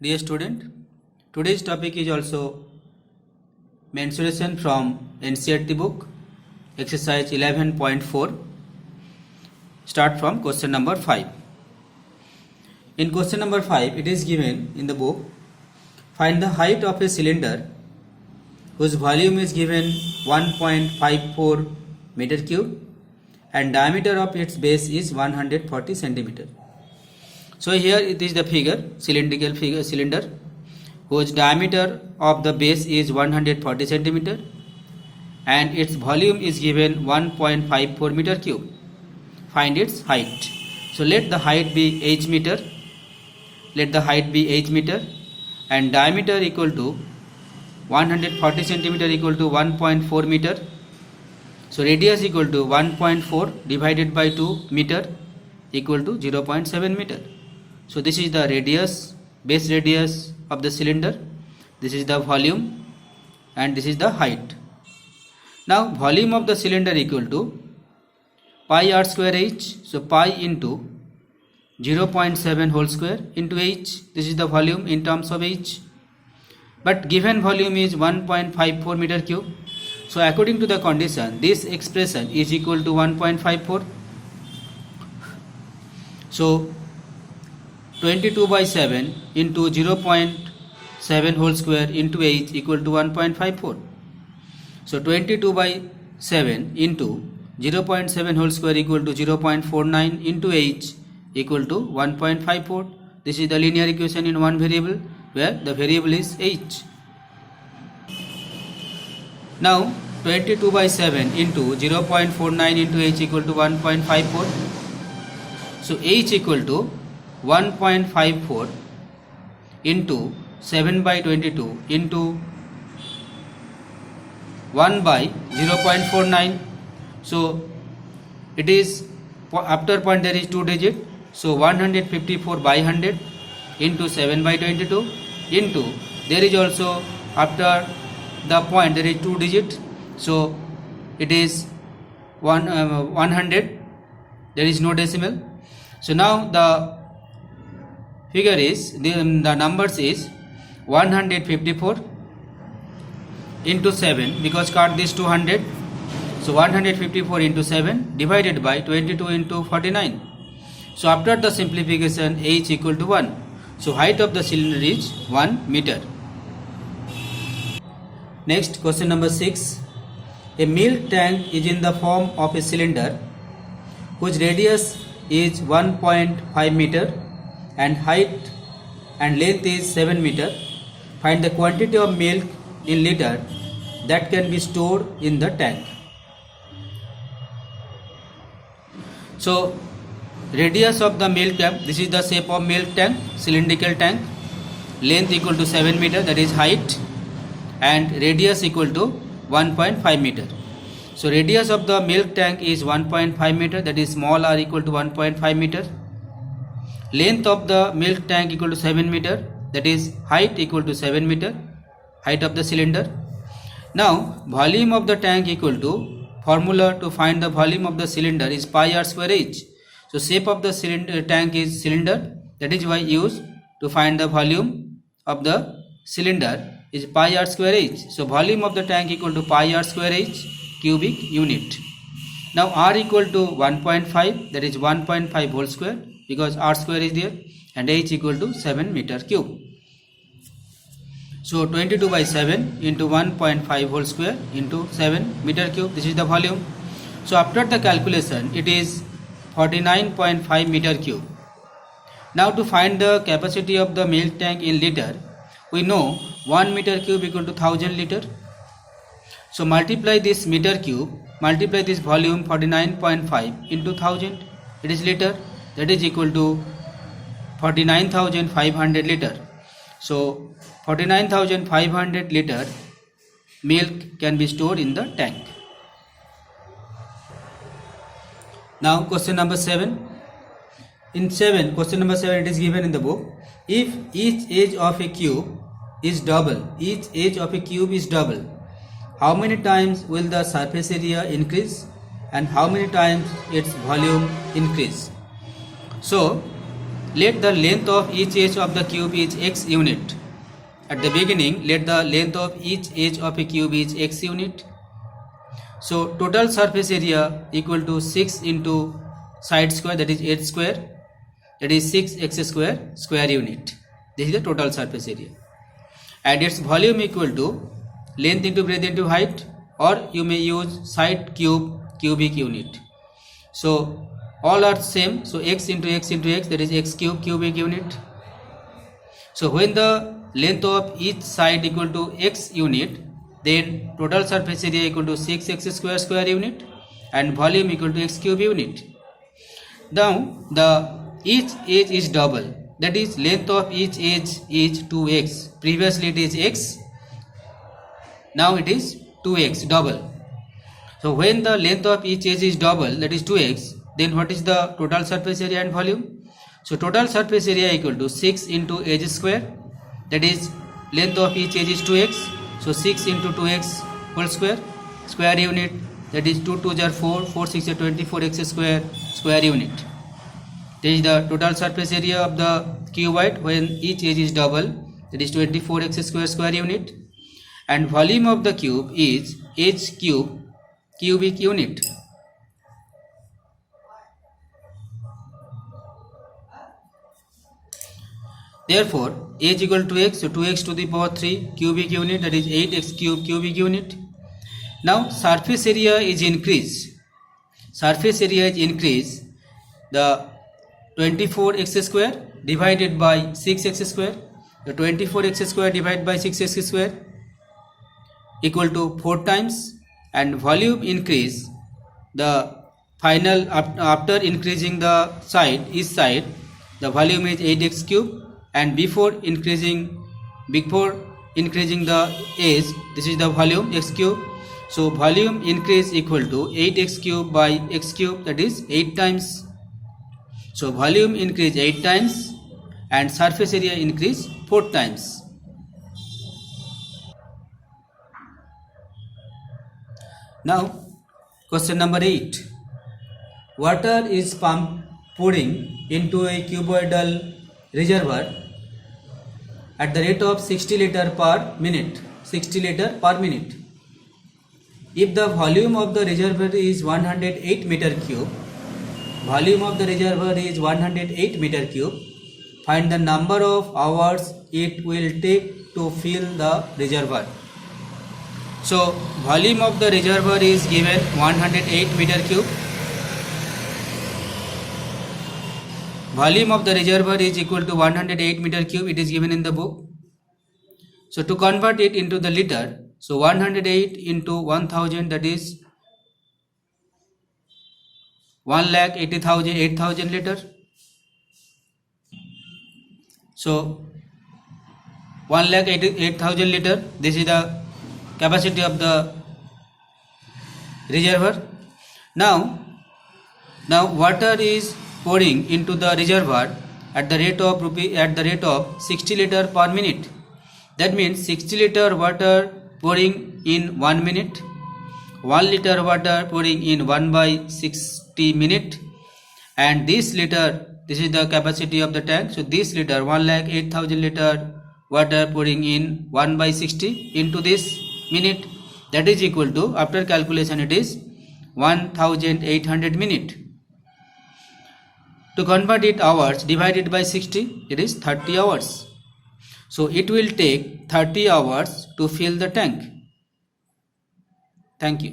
Dear student, today's topic is also mensuration from NCERT book, exercise 11.4. Start from question number 5. In question number 5, it is given in the book, find the height of a cylinder whose volume is given 1.54 meter cube and diameter of its base is 140 centimeter. So here it is the figure, cylindrical figure cylinder whose diameter of the base is 140 centimeter and its volume is given 1.54 meter cube. Find its height. So let the height be h meter. Let the height be h meter and diameter equal to 140 centimeter equal to 1.4 meter. So radius equal to 1.4 divided by 2 meter equal to 0.7 meter. So this is the radius, base radius of the cylinder. This is the volume and this is the height. Now volume of the cylinder equal to pi r square h. So pi into 0.7 whole square into h. This is the volume in terms of h. But given volume is 1.54 meter cube. So according to the condition, this expression is equal to 1.54. So 22 by 7 into 0.7 whole square into h equal to 1.54. So 22 by 7 into 0.7 whole square equal to 0.49 into h equal to 1.54. This is the linear equation in one variable where the variable is h. Now 22 by 7 into 0.49 into h equal to 1.54. So h equal to 1.54 into 7 by 22 into 1 by 0.49. So it is after point there is 2 digit. So 154 by 100 into 7 by 22 into there is also after the point there is 2 digit. So it is 100. There is no decimal. So now the figure is the numbers is 154 into 7 because cut this 200. So 154 into 7 divided by 22 into 49. So after the simplification h equal to 1. So height of the cylinder is 1 meter. Next question number 6. A milk tank is in the form of a cylinder whose radius is 1.5 meter and height and length is 7 meter. Find the quantity of milk in liter that can be stored in the tank. So radius of the milk tank, this is the shape of milk tank, cylindrical tank, length equal to 7 meter, that is height, and radius equal to 1.5 meter. So radius of the milk tank is 1.5 meter, that is small r equal to 1.5 meter. Length of the milk tank equal to 7 meter, that is height equal to 7 meter, height of the cylinder. Now volume of the tank equal to, formula to find the volume of the cylinder is pi r square h. So shape of the cylinder tank is cylinder, that is why used to find the volume of the cylinder is pi r square h. So volume of the tank equal to pi r square h cubic unit. Now r equal to 1.5, that is 1.5 whole square because r square is there, and h equal to 7 meter cube. So 22 by 7 into 1.5 whole square into 7 meter cube. This is the volume. So after the calculation it is 49.5 meter cube. Now to find the capacity of the milk tank in liter, we know 1 meter cube equal to 1000 liter. So multiply this meter cube, multiply this volume 49.5 into 1000, it is liter, that is equal to 49,500 liter. So 49,500 liter milk can be stored in the tank. Now question number 7. In question number 7 it is given in the book. If each edge of a cube is double, how many times will the surface area increase and how many times its volume increase? So let the length of each edge of the cube is x unit. At the beginning, let the length of each edge of a cube is x unit. So total surface area equal to 6 into side square, that is 8 square, that is 6x square unit. This is the total surface area. And its volume equal to length into breadth into height, or you may use side cube cubic unit. So all are same, so x into x into x, that is x cube cubic unit. So when the length of each side equal to x unit, then total surface area equal to 6x square unit and volume equal to x cube unit. Now the each edge is double, that is length of each edge is 2x. Previously it is x, now it is 2x, double. So when the length of each edge is double, that is 2x, then what is the total surface area and volume? So total surface area equal to 6 into edge square, that is length of each edge is 2x, so 6 into 2x whole square unit, that is 2 2s are 4, 4 6 are 24x square unit. This is the total surface area of the cuboid when each edge is double, that is 24x square unit, and volume of the cube is h cube cubic unit. Therefore, h equal to x, so 2x to the power 3 cubic unit, that is 8x cube cubic unit. Now surface area is increased. Surface area is increased. The 24x square divided by 6x square. The 24x square divided by 6x square equal to 4 times, and volume increase. The final after increasing the side, each side, the volume is 8x cube. And before increasing the edge, this is the volume x cube. So volume increase equal to 8x cube by x cube, that is 8 times. So volume increase 8 times and surface area increase 4 times. Now question number 8. Water is pouring into a cuboidal reservoir at the rate of 60 liter per minute. 60 liter per minute. If the volume of the reservoir is 108 meter cube, volume of the reservoir is 108 meter cube, find the number of hours it will take to fill the reservoir. So volume of the reservoir is given 108 meter cube. Volume of the reservoir is equal to 108 meter cube. It is given in the book. So to convert it into the liter, so 108 into 1000, that is 1,80,000, 8,000 liter. So 1,88,000 liter. This is the capacity of the reservoir. Now water is pouring into the reservoir at the rate of 60 liter per minute. That means 60 liter water pouring in 1 minute, 1 liter water pouring in 1/60 minute, and this liter, this is the capacity of the tank. So this liter, 1,08,000 liter water pouring in 1/60 into this minute, that is equal to, after calculation, it is 1,800 minute. To convert it hours, divided by 60, it is 30 hours. So it will take 30 hours to fill the tank. Thank you.